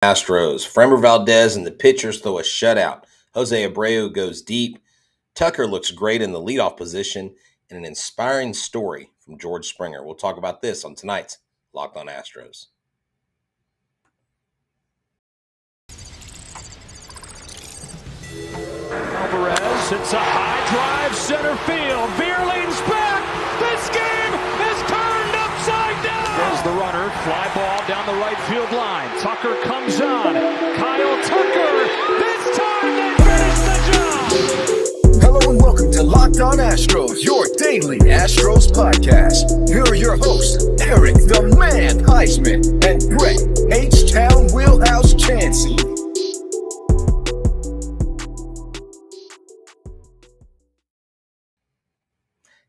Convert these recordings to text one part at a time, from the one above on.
Astros. Framber Valdez and the pitchers throw a shutout. Jose Abreu goes deep. Tucker looks great in the leadoff position, and an inspiring story from George Springer. We'll talk about this on tonight's Locked On Astros. Alvarez hits a high drive center field. Beer leans back. This game is turned upside down. There's the runner. Fly ball down the right field line. Tucker comes on. Kyle Tucker. This time they finish the job. Hello and welcome to Locked On Astros, your daily Astros podcast. Here are your hosts, Eric the Man Huysman and Brett Htown Wheelhouse Chancey.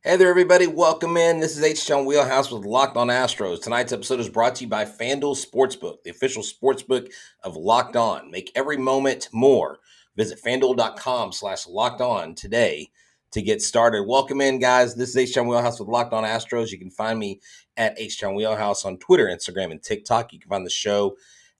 Hey there, everybody. Welcome in. This is Htown Wheelhouse with Locked On Astros. Tonight's episode is brought to you by FanDuel Sportsbook, the official sportsbook of Locked On. Make every moment more. Visit FanDuel.com/LockedOn today to get started. Welcome in, guys. This is Htown Wheelhouse with Locked On Astros. You can find me at Htown Wheelhouse on Twitter, Instagram, and TikTok. You can find the show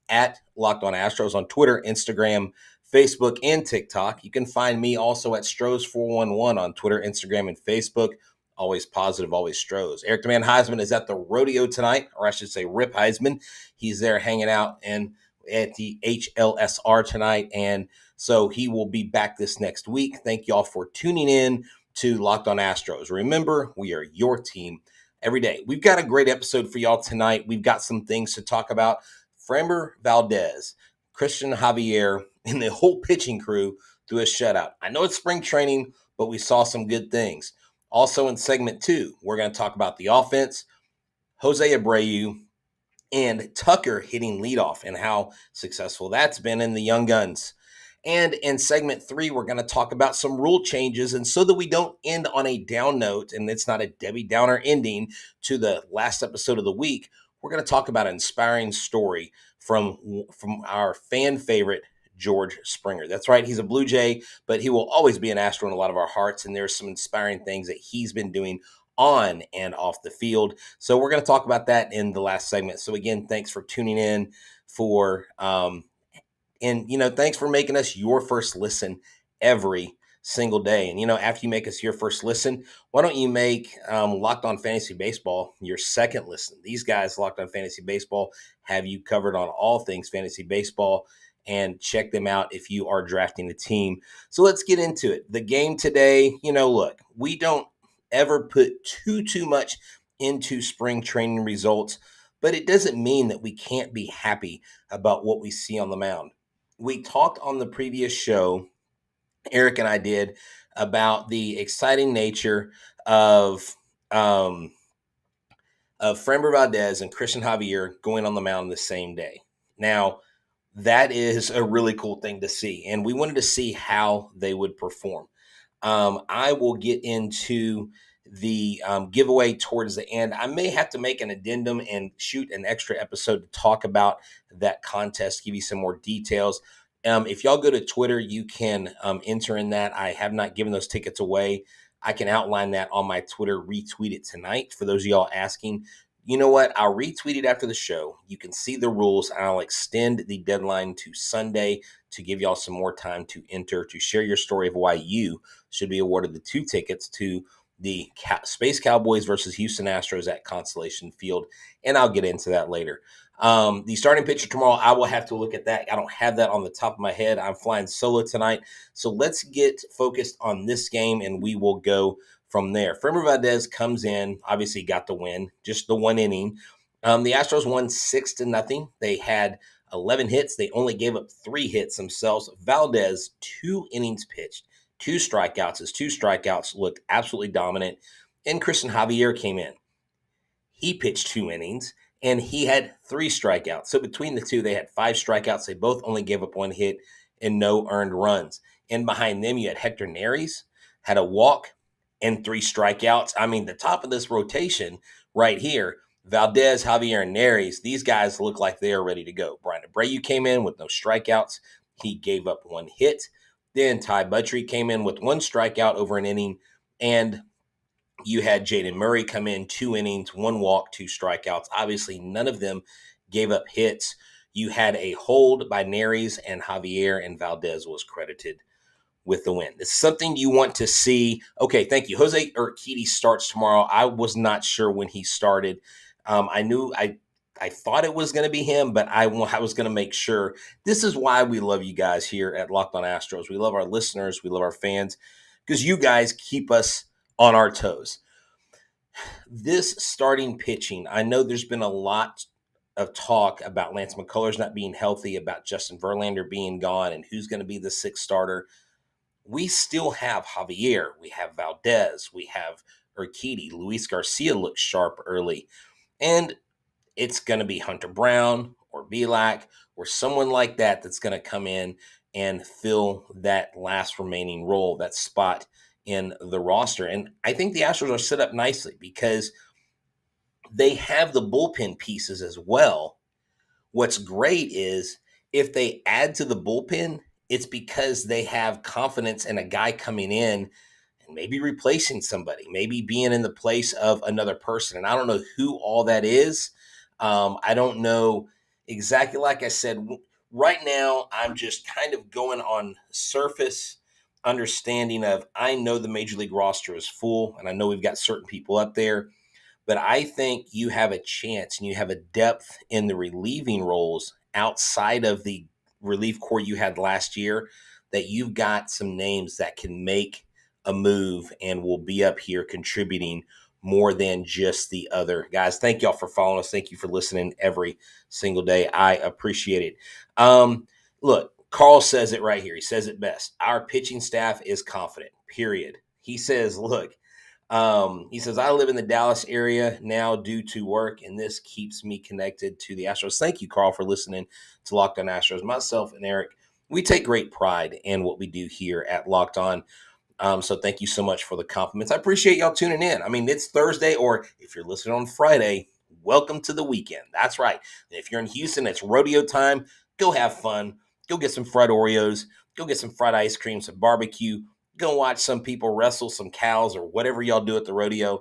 at Locked On Astros on Twitter, Instagram, Facebook, and TikTok. You can find me also at Stros411 on Twitter, Instagram, and Facebook. Always positive, always Stros. Eric the Man Huysman is at the rodeo tonight, or I should say Rip Huysman. He's there hanging out at the HLSR tonight, and so he will be back this next week. Thank you all for tuning in to Locked On Astros. Remember, we are your team every day. We've got a great episode for y'all tonight. We've got some things to talk about. Framber Valdez, Christian Javier, and the whole pitching crew threw a shutout. I know it's spring training, but we saw some good things. Also in segment 2, we're going to talk about the offense, Jose Abreu, and Tucker hitting leadoff and how successful that's been in the young guns. And in segment 3, we're going to talk about some rule changes. And so that we don't end on a down note, and it's not a Debbie Downer ending to the last episode of the week, we're going to talk about an inspiring story from our fan favorite, George Springer. That's right. He's a Blue Jay, but he will always be an Astro in a lot of our hearts. And there's some inspiring things that he's been doing on and off the field. So we're going to talk about that in the last segment. So again, thanks for tuning in thanks for making us your first listen every single day. And, after you make us your first listen, why don't you make Locked On Fantasy Baseball your second listen? These guys, Locked On Fantasy Baseball, have you covered on all things fantasy baseball. And check them out if you are drafting a team. So let's get into it. The game today, look, we don't ever put too much into spring training results, but it doesn't mean that we can't be happy about what we see on the mound. We talked on the previous show, Eric and I did, about the exciting nature of Framber Valdez and Christian Javier going on the mound the same day. Now, that is a really cool thing to see, and we wanted to see how they would perform. I will get into the giveaway towards the end. I may have to make an addendum and shoot an extra episode to talk about that contest, give you some more details. If y'all go to Twitter, you can enter in that. I have not given those tickets away. I can outline that on my Twitter, retweet it tonight for those of y'all asking. You know what? I'll retweet it after the show. You can see the rules, and I'll extend the deadline to Sunday to give y'all some more time to enter, to share your story of why you should be awarded the 2 tickets to the Space Cowboys versus Houston Astros at Constellation Field, and I'll get into that later. The starting pitcher tomorrow, I will have to look at that. I don't have that on the top of my head. I'm flying solo tonight, so let's get focused on this game, and we will go from there. Framber Valdez comes in, obviously got the win, just the one inning. The Astros won 6-0. They had 11 hits. They only gave up 3 hits themselves. Valdez, 2 innings pitched, 2 strikeouts. His 2 strikeouts looked absolutely dominant. And Christian Javier came in. He pitched 2 innings, and he had 3 strikeouts. So between the two, they had 5 strikeouts. They both only gave up 1 hit and no earned runs. And behind them, you had Hector Neris, had a walk and 3 strikeouts. I mean, the top of this rotation right here, Valdez, Javier, and Neris, these guys look like they are ready to go. Brian Abreu came in with no strikeouts. He gave up 1 hit. Then Ty Buttrey came in with 1 strikeout over an inning. And you had Jaden Murray come in, 2 innings, 1 walk, 2 strikeouts. Obviously, none of them gave up hits. You had a hold by Neris, and Javier and Valdez was credited with the win. It's something you want to see. Okay, thank you. Jose Urquidy starts tomorrow. I was not sure when he started. I thought it was going to be him, but I was going to make sure. This is why we love you guys here at Locked On Astros. We love our listeners. We love our fans because you guys keep us on our toes. This starting pitching, I know there's been a lot of talk about Lance McCullers not being healthy, about Justin Verlander being gone, and who's going to be the sixth starter. We still have Javier. We have Valdez. We have Urquidy. Luis Garcia looks sharp early. And it's going to be Hunter Brown or Belak or someone like that that's going to come in and fill that last remaining role, that spot in the roster. And I think the Astros are set up nicely because they have the bullpen pieces as well. What's great is if they add to the bullpen, it's because they have confidence in a guy coming in and maybe replacing somebody, maybe being in the place of another person. And I don't know who all that is. I don't know exactly. Like I said, right now, I'm just kind of going on surface understanding of, I know the Major League roster is full, and I know we've got certain people up there, but I think you have a chance and you have a depth in the relieving roles outside of the relief core you had last year, that you've got some names that can make a move and will be up here contributing more than just the other guys. Thank y'all for following us. Thank you for listening every single day. I appreciate it. Look, Carl says it right here. He says it best. Our pitching staff is confident, period. He says, look, he says, I live in the Dallas area now due to work, and this keeps me connected to the Astros. Thank you, Carl, for listening to Locked On Astros. Myself and Eric, we take great pride in what we do here at Locked On. So thank you so much for the compliments. I appreciate y'all tuning in. I mean, it's Thursday, or if you're listening on Friday, welcome to the weekend. That's right. And if you're in Houston, it's rodeo time. Go have fun. Go get some fried Oreos. Go get some fried ice cream, some barbecue. Go watch some people wrestle some cows or whatever y'all do at the rodeo.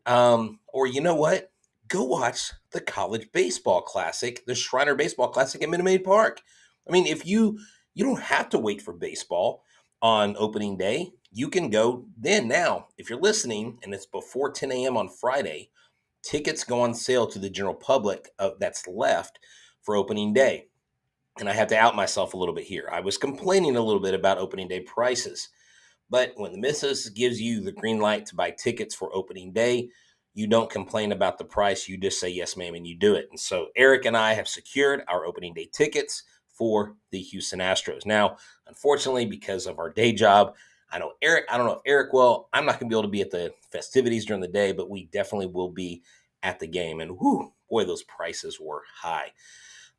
Or you know what? Go watch the College Baseball Classic, the Shriner Baseball Classic at Minute Maid Park. I mean, if you don't have to wait for baseball on opening day. You can go then. Now, if you're listening and it's before 10 a.m. on Friday, tickets go on sale to the general public that's left for opening day. And I have to out myself a little bit here. I was complaining a little bit about opening day prices. But when the missus gives you the green light to buy tickets for opening day, you don't complain about the price. You just say, yes, ma'am, and you do it. And so Eric and I have secured our opening day tickets for the Houston Astros. Now, unfortunately, because of our day job, I don't know if Eric will. I'm not going to be able to be at the festivities during the day, but we definitely will be at the game. And whoo, boy, those prices were high.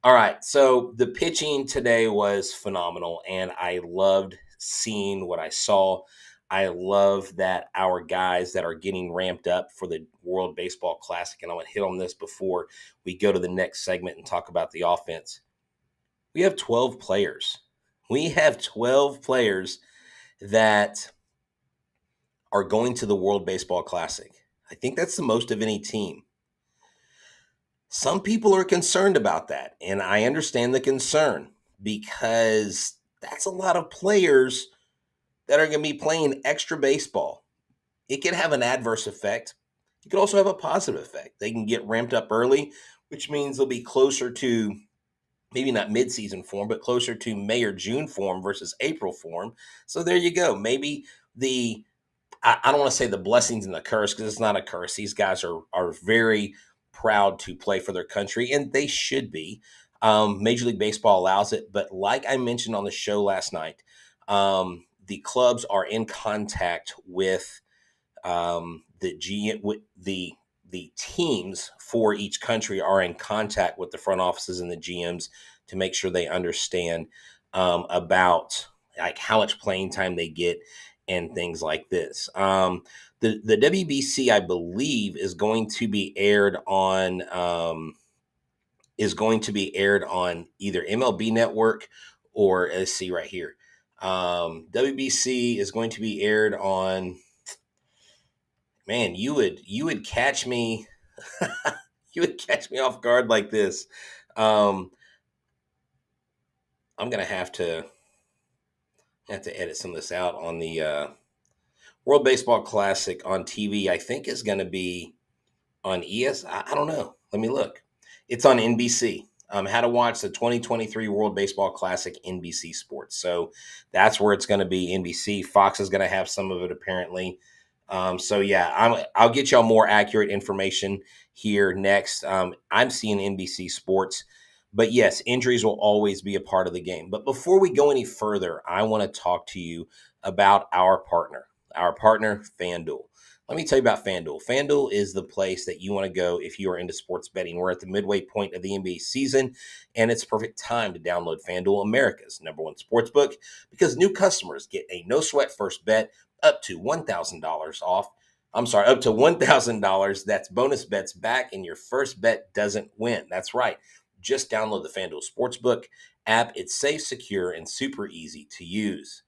All right, so the pitching today was phenomenal, and I loved seeing what I saw. I love that our guys that are getting ramped up for the World Baseball Classic, and I want to hit on this before we go to the next segment and talk about the offense. We have 12 players. We have 12 players that are going to the World Baseball Classic. I think that's the most of any team. Some people are concerned about that, and I understand the concern because that's a lot of players that are going to be playing extra baseball. It can have an adverse effect. It could also have a positive effect. They can get ramped up early, which means they'll be closer to maybe not midseason form, but closer to May or June form versus April form. So there you go. Maybe I don't want to say the blessings and the curse, because it's not a curse. These guys are very proud to play for their country, and they should be. Major League Baseball allows it, but like I mentioned on the show last night, the clubs are in contact with the teams for each country are in contact with the front offices and the GMs to make sure they understand about like how much playing time they get and things like this. The WBC, I believe, is going to be aired on either MLB Network or, let's see right here. WBC is going to be aired on. Man, you would catch me. You would catch me off guard like this. I'm going to have to edit some of this out on the World Baseball Classic on TV. I think is going to be on I don't know. Let me look. It's on NBC. How to watch the 2023 World Baseball Classic, NBC Sports. So that's where it's going to be. NBC. Fox is going to have some of it apparently. So yeah, I'll get y'all more accurate information here next. I'm seeing NBC Sports, but yes, injuries will always be a part of the game. But before we go any further, I want to talk to you about our partner, FanDuel. Let me tell you about FanDuel. FanDuel is the place that you want to go if you are into sports betting. We're at the midway point of the NBA season, and it's a perfect time to download FanDuel, America's #1 sportsbook, because new customers get a no-sweat first bet up to $1,000 off. I'm sorry, up to $1,000. That's bonus bets back, and your first bet doesn't win. That's right. Just download the FanDuel Sportsbook app. It's safe, secure, and super easy to use.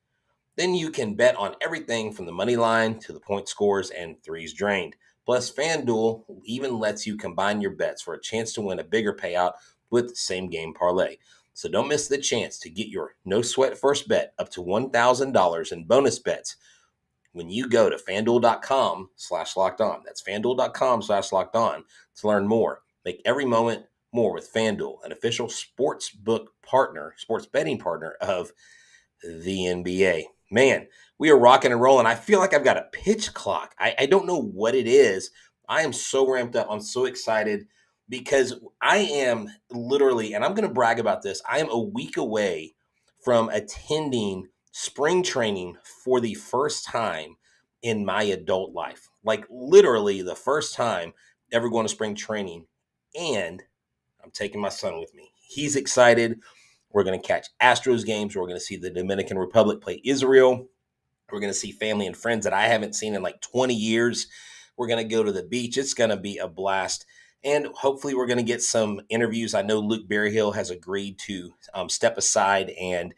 Then you can bet on everything from the money line to the point scores and threes drained. Plus, FanDuel even lets you combine your bets for a chance to win a bigger payout with same game parlay. So don't miss the chance to get your no sweat first bet up to $1,000 in bonus bets when you go to FanDuel.com/lockedon. That's FanDuel.com/lockedon to learn more. Make every moment more with FanDuel, an official sports betting partner of the NBA. Man, we are rocking and rolling. I feel like I've got a pitch clock. I don't know what it is. I am so ramped up. I'm so excited because I am literally, and I'm going to brag about this, I am a week away from attending spring training for the first time in my adult life. Like literally the first time ever going to spring training. And I'm taking my son with me. He's excited. We're going to catch Astros games. We're going to see the Dominican Republic play Israel. We're going to see family and friends that I haven't seen in like 20 years. We're going to go to the beach. It's going to be a blast. And hopefully we're going to get some interviews. I know Luke Berryhill has agreed to step aside and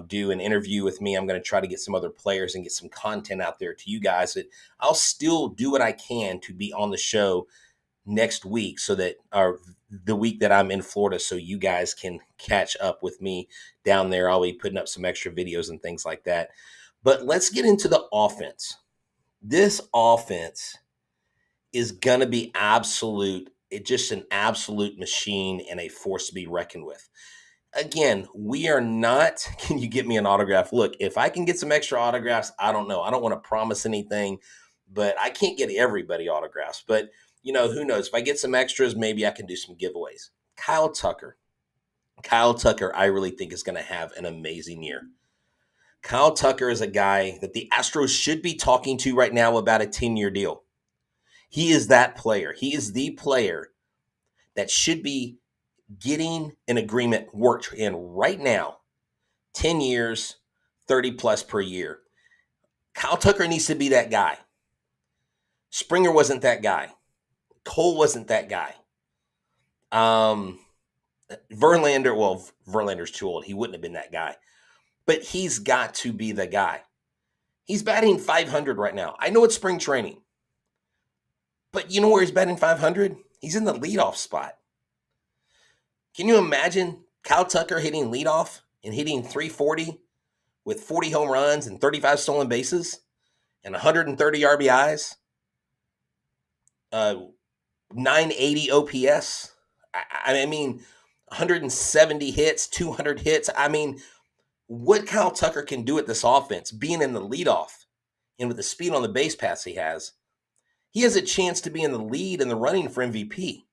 do an interview with me. I'm going to try to get some other players and get some content out there to you guys. That I'll still do what I can to be on the show next week so that the week that I'm in Florida, so you guys can catch up with me down there. I'll be putting up some extra videos and things like that. But let's get into the offense. This offense is going to be just an absolute machine and a force to be reckoned with. Again, we are not, can you get me an autograph? Look, if I can get some extra autographs, I don't know. I don't want to promise anything, but I can't get everybody autographs. But who knows? If I get some extras, maybe I can do some giveaways. Kyle Tucker, I really think is going to have an amazing year. Kyle Tucker is a guy that the Astros should be talking to right now about a 10-year deal. He is that player. He is the player that should be getting an agreement worked in right now. 10 years, 30 plus per year. Kyle Tucker needs to be that guy. Springer wasn't that guy. Cole wasn't that guy. Verlander's too old. He wouldn't have been that guy. But he's got to be the guy. He's batting .500 right now. I know it's spring training. But you know where he's batting .500? He's in the leadoff spot. Can you imagine Kyle Tucker hitting leadoff and hitting .340 with 40 home runs and 35 stolen bases and 130 RBIs? 980 OPS. I mean, 170 hits, 200 hits. I mean, what Kyle Tucker can do at this offense, being in the leadoff and with the speed on the base paths he has a chance to be in the lead in the running for MVP.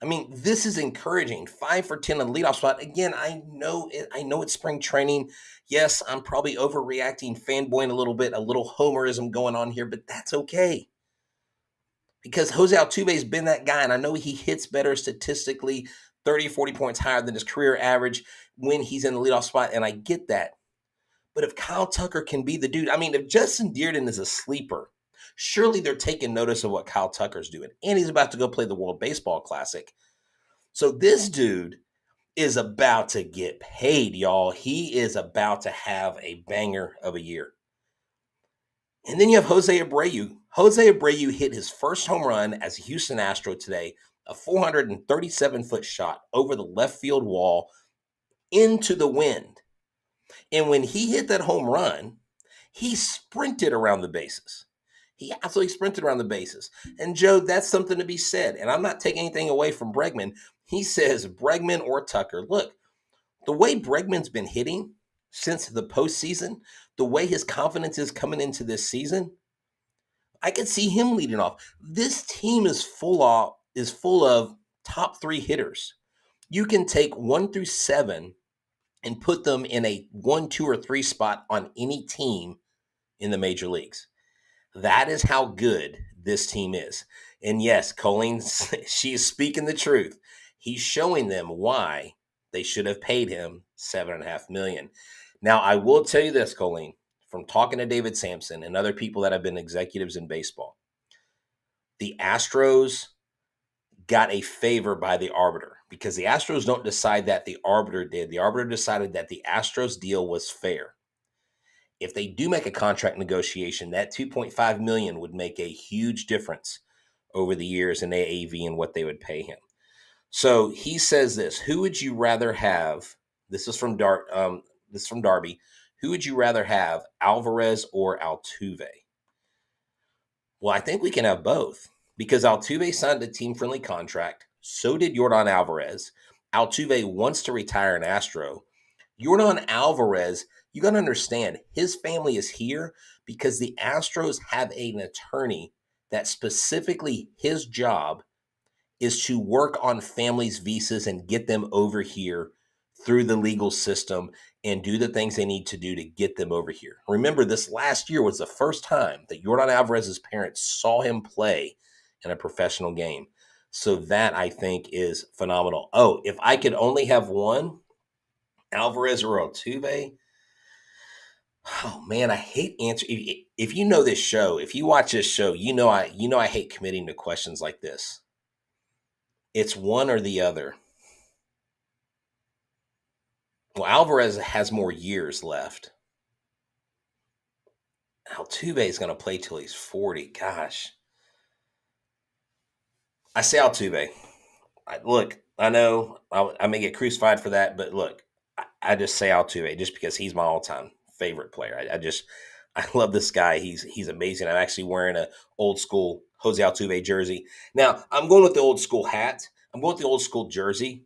I mean, this is encouraging. 5 for 10 on the leadoff spot. Again, I know it's spring training. Yes, I'm probably overreacting, fanboying a little homerism going on here, but that's okay. Because Jose Altuve's been that guy, and I know he hits better statistically, 30, 40 points higher than his career average when he's in the leadoff spot, and I get that. But if Kyle Tucker can be the dude, I mean, if Justin Dearden is a sleeper, surely they're taking notice of what Kyle Tucker's doing. And he's about to go play the World Baseball Classic. So this dude is about to get paid, y'all. He is about to have a banger of a year. And then you have Jose Abreu. Jose Abreu hit his first home run as a Houston Astro today, a 437-foot shot over the left field wall into the wind. And when he hit that home run, he sprinted around the bases. He absolutely sprinted around the bases. And Joe, that's something to be said. And I'm not taking anything away from Bregman. He says Bregman or Tucker. Look, the way Bregman's been hitting since the postseason, the way his confidence is coming into this season, I could see him leading off. This team is full of top 3 hitters. You can take 1 through 7 and put them in a 1, 2, or 3 spot on any team in the major leagues. That is how good this team is. And yes, Colleen, she is speaking the truth. He's showing them why they should have paid him $7.5 million. Now, I will tell you this, Colleen, from talking to David Sampson and other people that have been executives in baseball, the Astros got a favor by the arbiter because the Astros don't decide that, the arbiter did. The arbiter decided that the Astros deal was fair. If they do make a contract negotiation, that $2.5 million would make a huge difference over the years in AAV and what they would pay him. So he says this: who would you rather have? This is from Darby. Who would you rather have, Alvarez or Altuve? Well, I think we can have both because Altuve signed a team-friendly contract. So did Yordan Alvarez. Altuve wants to retire an Astro. Yordan Alvarez, you got to understand, his family is here because the Astros have an attorney that specifically his job is to work on families' visas and get them over here through the legal system and do the things they need to do to get them over here. Remember, this last year was the first time that Yordan Alvarez's parents saw him play in a professional game. So that, I think, is phenomenal. Oh, if I could only have one, Alvarez or Altuve. Oh man, I hate answering. If you know this show, if you watch this show, you know I hate committing to questions like this. It's one or the other. Well, Alvarez has more years left. Altuve is going to play till he's 40. Gosh. I say Altuve. I know I may get crucified for that, but look, I just say Altuve just because he's my all-time favorite player. I love this guy. He's amazing. I'm actually wearing an old school Jose Altuve jersey. Now, I'm going with the old school hat. I'm going with the old school jersey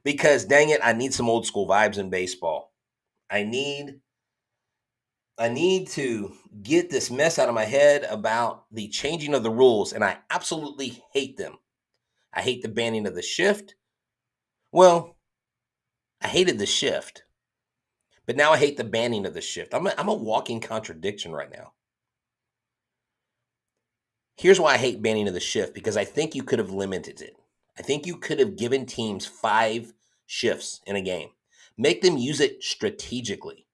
because, dang it, I need some old school vibes in baseball. I need to get this mess out of my head about the changing of the rules, and I absolutely hate them. I hate the banning of the shift. Well, I hated the shift, but now I hate the banning of the shift. I'm a walking contradiction right now. Here's why I hate banning of the shift, because I think you could have limited it. I think you could have given teams 5 shifts in a game. Make them use it strategically.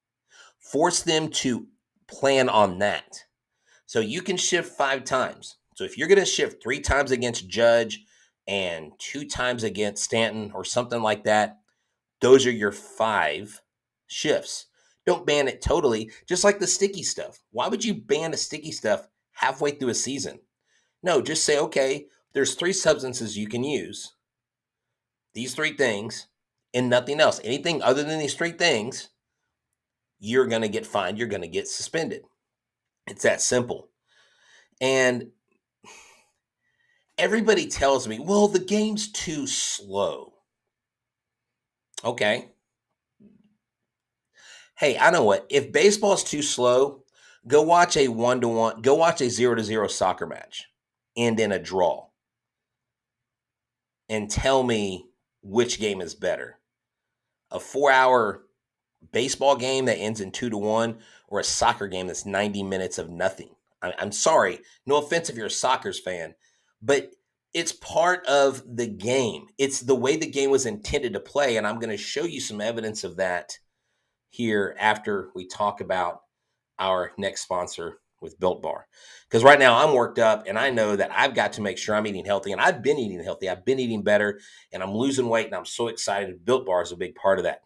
Force them to plan on that. So you can shift 5 times. So if you're going to shift 3 times against Judge and 2 times against Stanton or something like that, those are your 5 shifts. Don't ban it totally, just like the sticky stuff. Why would you ban the sticky stuff halfway through a season? No, just say, okay, there's 3 substances you can use. These 3 things and nothing else. Anything other than these 3 things, you're going to get fined. You're going to get suspended. It's that simple. And everybody tells me, well, the game's too slow. Okay. Hey, I know what. If baseball's too slow, go watch a 1-1, go watch a 0-0 soccer match end in a draw. And tell me which game is better. A 4-hour baseball game that ends in 2-1 or a soccer game that's 90 minutes of nothing. I'm sorry. No offense if you're a Sockers fan, but it's part of the game. It's the way the game was intended to play, and I'm going to show you some evidence of that here after we talk about our next sponsor with Built Bar. Because right now I'm worked up, and I know that I've got to make sure I'm eating healthy, and I've been eating healthy. I've been eating better, and I'm losing weight, and I'm so excited. Built Bar is a big part of that.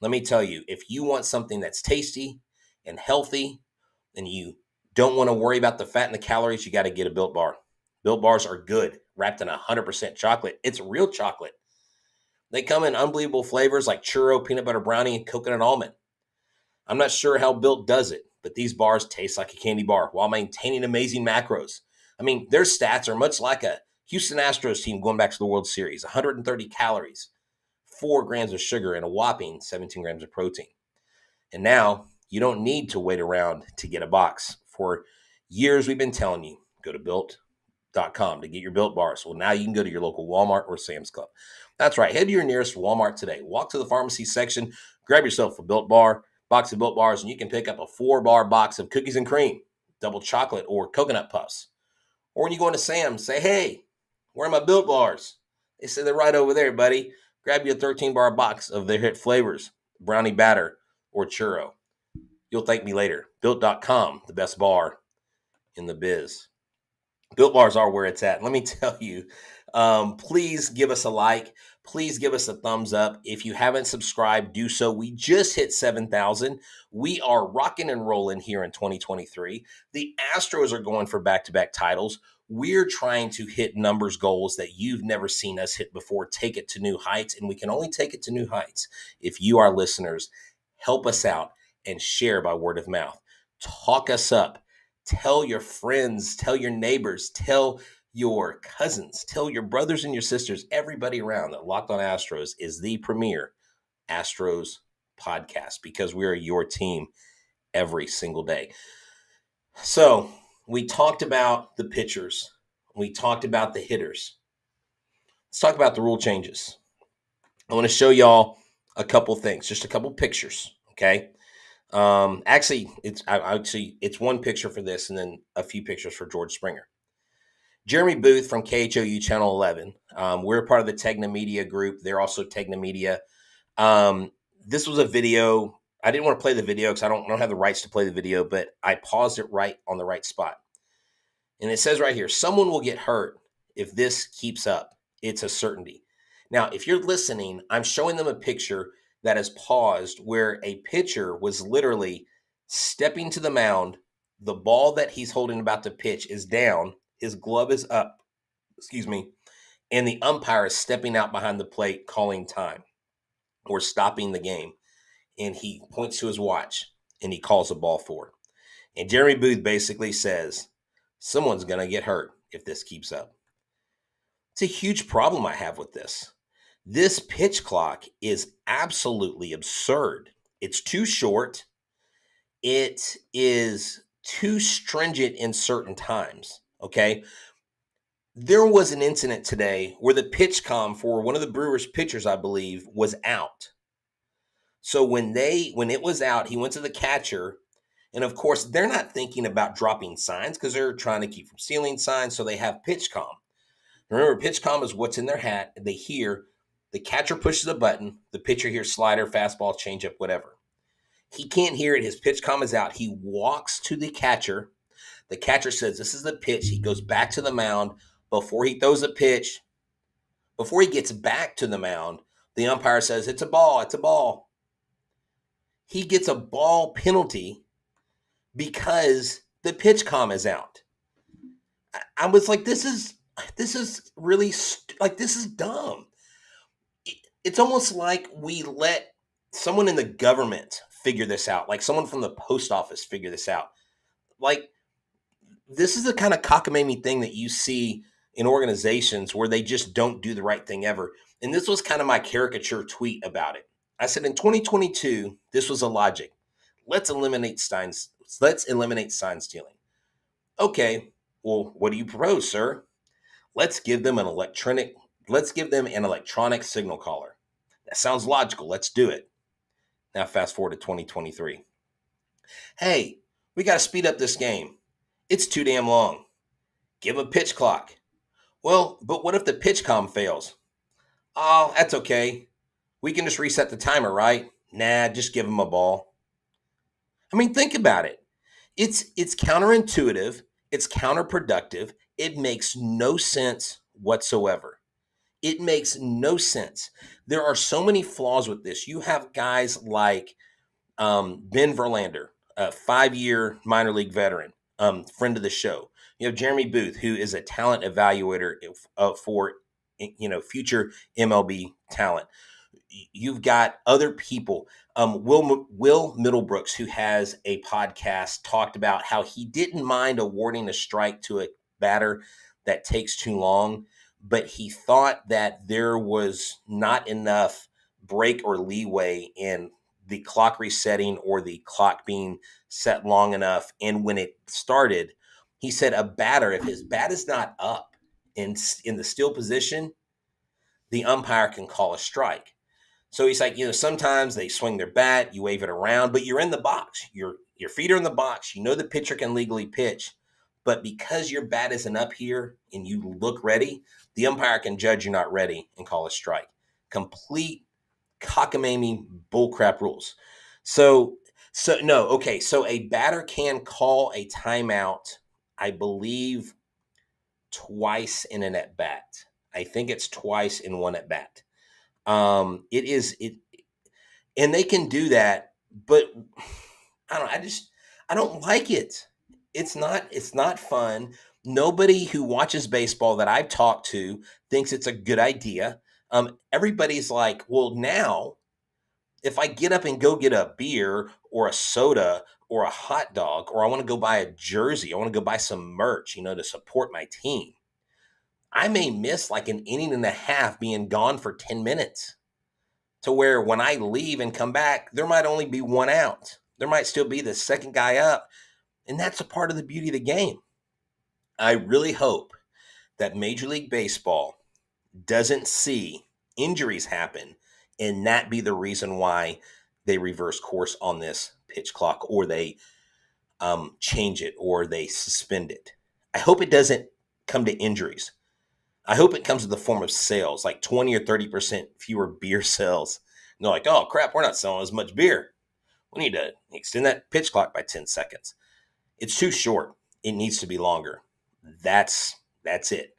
Let me tell you, if you want something that's tasty and healthy and you don't want to worry about the fat and the calories, you got to get a Built Bar. Built Bars are good, wrapped in 100% chocolate. It's real chocolate. They come in unbelievable flavors like churro, peanut butter brownie, and coconut almond. I'm not sure how Built does it, but these bars taste like a candy bar while maintaining amazing macros. I mean, their stats are much like a Houston Astros team going back to the World Series. 130 calories, 4 grams of sugar, and a whopping 17 grams of protein. And now you don't need to wait around to get a box. For years, we've been telling you, go to Built.com to get your Built bars. Well, now you can go to your local Walmart or Sam's Club. That's right. Head to your nearest Walmart today. Walk to the pharmacy section, grab yourself a Built bar, box of Built bars, and you can pick up a 4-bar box of cookies and cream, double chocolate, or coconut puffs. Or when you go into Sam's, say, hey, where are my Built bars? They say they're right over there, buddy. Grab you a 13-bar box of their hit flavors, brownie batter, or churro. You'll thank me later. Built.com, the best bar in the biz. Built bars are where it's at. Let me tell you, please give us a like. Please give us a thumbs up. If you haven't subscribed, do so. We just hit 7,000. We are rocking and rolling here in 2023. The Astros are going for back-to-back titles. We're trying to hit numbers goals that you've never seen us hit before, take it to new heights, and we can only take it to new heights if you, our listeners, help us out and share by word of mouth. Talk us up. Tell your friends, tell your neighbors, tell your cousins, tell your brothers and your sisters, everybody around that Locked On Astros is the premier Astros podcast because we are your team every single day. So we talked about the pitchers. We talked about the hitters. Let's talk about the rule changes. I want to show y'all a couple things, just a couple pictures, okay? It's one picture for this and then a few pictures for George Springer. Jeremy Booth from KHOU Channel 11. We're part of the Tegna Media group. They're also Tegna Media. This was a video. I didn't want to play the video because I don't have the rights to play the video, but I paused it right on the right spot. And it says right here, someone will get hurt if this keeps up. It's a certainty. Now, if you're listening, I'm showing them a picture that is paused where a pitcher was literally stepping to the mound. The ball that he's holding about to pitch is down. His glove is up, and the umpire is stepping out behind the plate calling time or stopping the game. And he points to his watch and he calls a ball forward. And Jeremy Booth basically says, someone's going to get hurt if this keeps up. It's a huge problem I have with this. This pitch clock is absolutely absurd. It's too short. It is too stringent in certain times, okay? There was an incident today where the pitch comm for one of the Brewers pitchers, I believe, was out. So when it was out, he went to the catcher, and of course, they're not thinking about dropping signs because they're trying to keep from stealing signs, so they have pitch comm. Remember, pitch comm is what's in their hat. They hear the catcher pushes a button, the pitcher hears slider, fastball, changeup, whatever. He can't hear it. His pitch comm is out. He walks to the catcher. The catcher says, this is the pitch. He goes back to the mound. Before he throws a pitch, before he gets back to the mound, the umpire says, it's a ball, it's a ball. He gets a ball penalty because the pitch comm is out. I was like, this is really, this is dumb. It's almost like we let someone in the government figure this out, like someone from the post office figure this out. Like, this is the kind of cockamamie thing that you see in organizations where they just don't do the right thing ever. And this was kind of my caricature tweet about it. I said, in 2022, this was a logic. Let's eliminate sign stealing. Okay, well, what do you propose, sir? Let's give them an electronic signal caller. That sounds logical. Let's do it. Now fast forward to 2023. Hey, we got to speed up this game. It's too damn long. Give a pitch clock. Well, but what if the pitch comm fails? Oh, that's okay. We can just reset the timer, right? Nah, just give them a ball. I mean, think about it. It's counterintuitive. It's counterproductive. It makes no sense whatsoever. It makes no sense. There are so many flaws with this. You have guys like Ben Verlander, a 5-year minor league veteran, friend of the show. You have Jeremy Booth, who is a talent evaluator for future MLB talent. You've got other people. Will Middlebrooks, who has a podcast, talked about how he didn't mind awarding a strike to a batter that takes too long, but he thought that there was not enough break or leeway in the clock resetting or the clock being set long enough. And when it started, he said a batter, if his bat is not up in the still position, the umpire can call a strike. So he's like, sometimes they swing their bat, you wave it around, but you're in the box. Your feet are in the box. You know the pitcher can legally pitch. But because your bat isn't up here and you look ready, the umpire can judge you're not ready and call a strike. Complete cockamamie bullcrap rules. So a batter can call a timeout, I believe, twice in an at-bat. I think it's twice in one at-bat. And they can do that, but I don't like it. It's not fun. Nobody who watches baseball that I've talked to thinks it's a good idea. Everybody's like, well, now if I get up and go get a beer or a soda or a hot dog, or I want to go buy a jersey, I want to go buy some merch, to support my team, I may miss like an inning and a half being gone for 10 minutes, to where when I leave and come back, there might only be one out. There might still be the second guy up. And that's a part of the beauty of the game. I really hope that Major League Baseball doesn't see injuries happen and that be the reason why they reverse course on this pitch clock, or they change it, or they suspend it. I hope it doesn't come to injuries. I hope it comes in the form of sales, like 20 or 30% fewer beer sales. And they're like, oh, crap, we're not selling as much beer. We need to extend that pitch clock by 10 seconds. It's too short. It needs to be longer. That's it.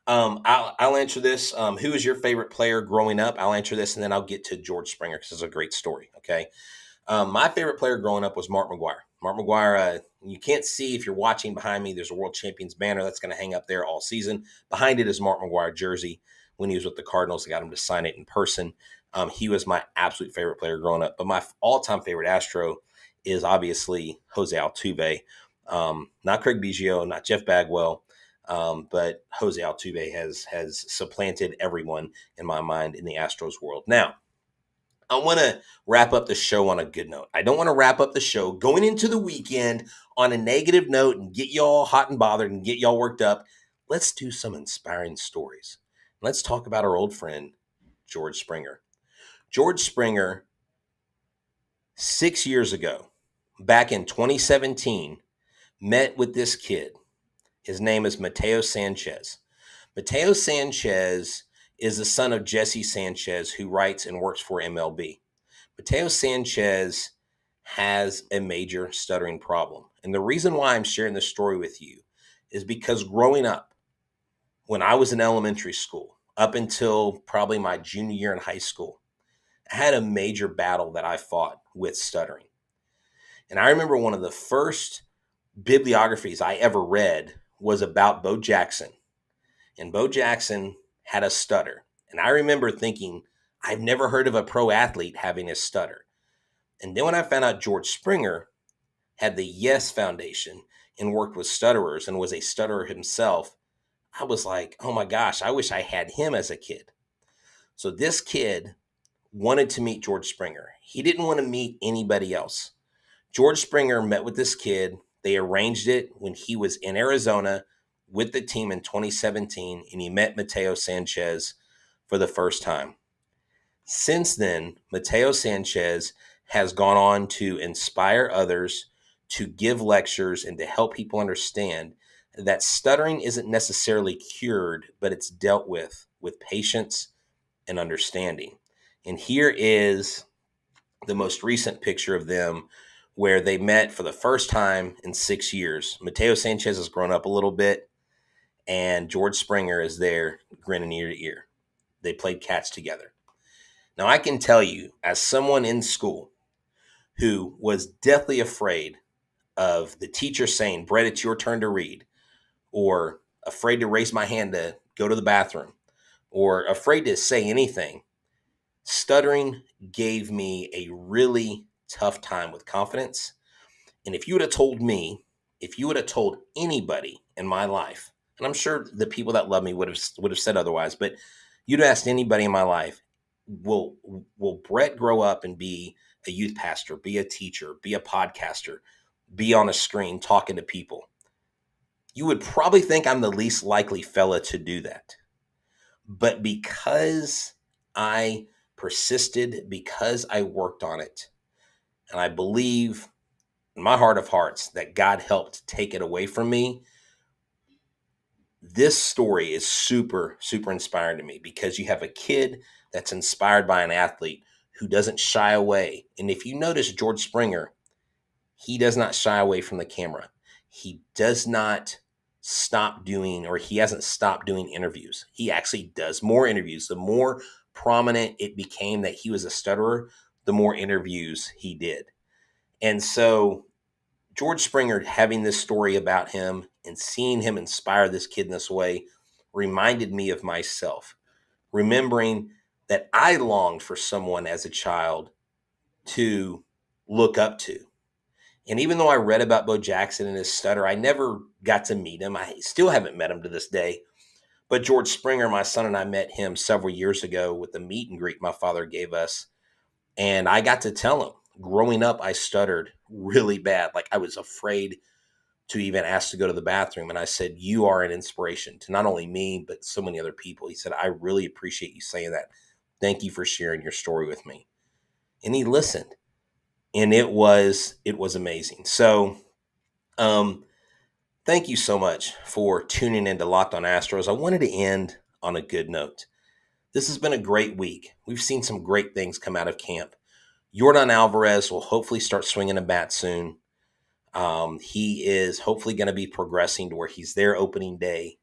I'll answer this. Who is your favorite player growing up? I'll answer this, and then I'll get to George Springer because it's a great story, okay? My favorite player growing up was Mark McGwire. Mark McGwire, you can't see if you're watching behind me, there's a World Champions banner that's going to hang up there all season. Behind it is Mark McGwire jersey. When he was with the Cardinals, I got him to sign it in person. He was my absolute favorite player growing up. But my all-time favorite Astro is obviously Jose Altuve. Not Craig Biggio, not Jeff Bagwell, but Jose Altuve has supplanted everyone in my mind in the Astros world. Now, I want to wrap up the show on a good note. I don't want to wrap up the show going into the weekend on a negative note and get y'all hot and bothered and get y'all worked up. Let's do some inspiring stories. Let's talk about our old friend, George Springer. George Springer, 6 years ago, back in 2017, met with this kid. His name is Mateo Sanchez. Mateo Sanchez is the son of Jesse Sanchez, who writes and works for MLB. Mateo Sanchez has a major stuttering problem. And the reason why I'm sharing this story with you is because growing up, when I was in elementary school, up until probably my junior year in high school, I had a major battle that I fought with stuttering. And I remember one of the first bibliographies I ever read was about Bo Jackson. And Bo Jackson had a stutter. And I remember thinking, I've never heard of a pro athlete having a stutter. And then when I found out George Springer had the Yes Foundation and worked with stutterers and was a stutterer himself, I was like, oh my gosh, I wish I had him as a kid. So this kid wanted to meet George Springer. He didn't want to meet anybody else. George Springer met with this kid. They arranged it when he was in Arizona with the team in 2017, and he met Mateo Sanchez for the first time. Since then, Mateo Sanchez has gone on to inspire others, to give lectures, and to help people understand that stuttering isn't necessarily cured, but it's dealt with patience and understanding. And here is the most recent picture of them where they met for the first time in 6 years. Mateo Sanchez has grown up a little bit, and George Springer is there grinning ear to ear. They played catch together. Now, I can tell you, as someone in school who was deathly afraid of the teacher saying, Brett, it's your turn to read, or afraid to raise my hand to go to the bathroom, or afraid to say anything, stuttering gave me a really tough time with confidence. And if you would have told me, if you would have told anybody in my life, and I'm sure the people that love me would have said otherwise, but you'd have asked anybody in my life, will Brett grow up and be a youth pastor, be a teacher, be a podcaster, be on a screen talking to people? You would probably think I'm the least likely fella to do that. But because I persisted, because I worked on it, and I believe in my heart of hearts that God helped take it away from me, this story is super, super inspiring to me, because you have a kid that's inspired by an athlete who doesn't shy away. And if you notice George Springer, he does not shy away from the camera. He does not stop doing, or he hasn't stopped doing interviews. He actually does more interviews. The more prominent it became that he was a stutterer, the more interviews he did. And so George Springer having this story about him and seeing him inspire this kid in this way reminded me of myself, remembering that I longed for someone as a child to look up to. And even though I read about Bo Jackson and his stutter, I never got to meet him. I still haven't met him to this day. But George Springer, my son and I met him several years ago with the meet and greet my father gave us. And I got to tell him, growing up, I stuttered really bad. Like, I was afraid to even ask to go to the bathroom. And I said, you are an inspiration to not only me, but so many other people. He said, I really appreciate you saying that. Thank you for sharing your story with me. And he listened. And it was amazing. So thank you so much for tuning into Locked On Astros. I wanted to end on a good note. This has been a great week. We've seen some great things come out of camp. Yordan Alvarez will hopefully start swinging a bat soon. He is hopefully going to be progressing to where he's there opening day.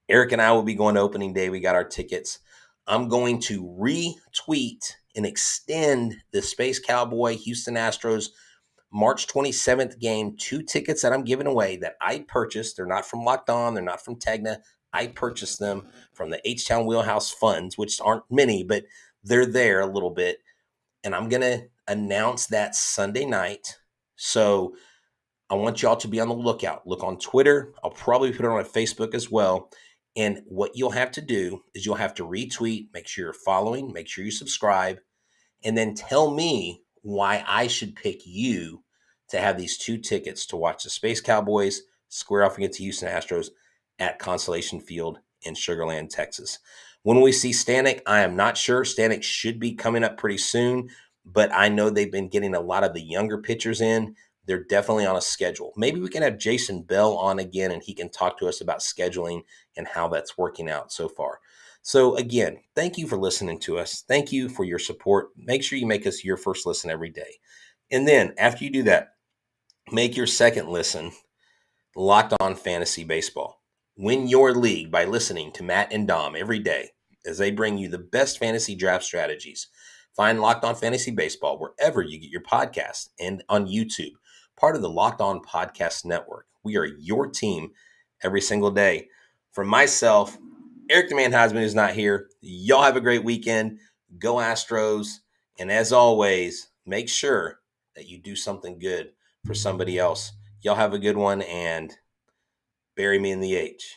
Eric and I will be going to opening day. We got our tickets. I'm going to retweet and extend the Space Cowboy Houston Astros March 27th game, 2 tickets that I'm giving away that I purchased. They're not from Locked On. They're not from Tegna. I purchased them from the Htown Wheelhouse funds, which aren't many, but they're there a little bit. And I'm going to announce that Sunday night. So I want y'all to be on the lookout. Look on Twitter. I'll probably put it on Facebook as well. And what you'll have to do is you'll have to retweet, make sure you're following, make sure you subscribe, and then tell me why I should pick you to have these 2 tickets to watch the Space Cowboys square off against the Houston Astros at Constellation Field in Sugar Land, Texas. When we see Stanek, I am not sure. Stanek should be coming up pretty soon, but I know they've been getting a lot of the younger pitchers in. They're definitely on a schedule. Maybe we can have Jason Bell on again, and he can talk to us about scheduling and how that's working out so far. So again, thank you for listening to us. Thank you for your support. Make sure you make us your first listen every day. And then after you do that, make your second listen Locked On Fantasy Baseball. Win your league by listening to Matt and Dom every day as they bring you the best fantasy draft strategies. Find Locked On Fantasy Baseball wherever you get your podcasts and on YouTube, part of the Locked On Podcast Network. We are your team every single day. For myself, Eric the Man Huysman, who's not here, y'all have a great weekend. Go Astros. And as always, make sure that you do something good for somebody else. Y'all have a good one, and bury me in the H.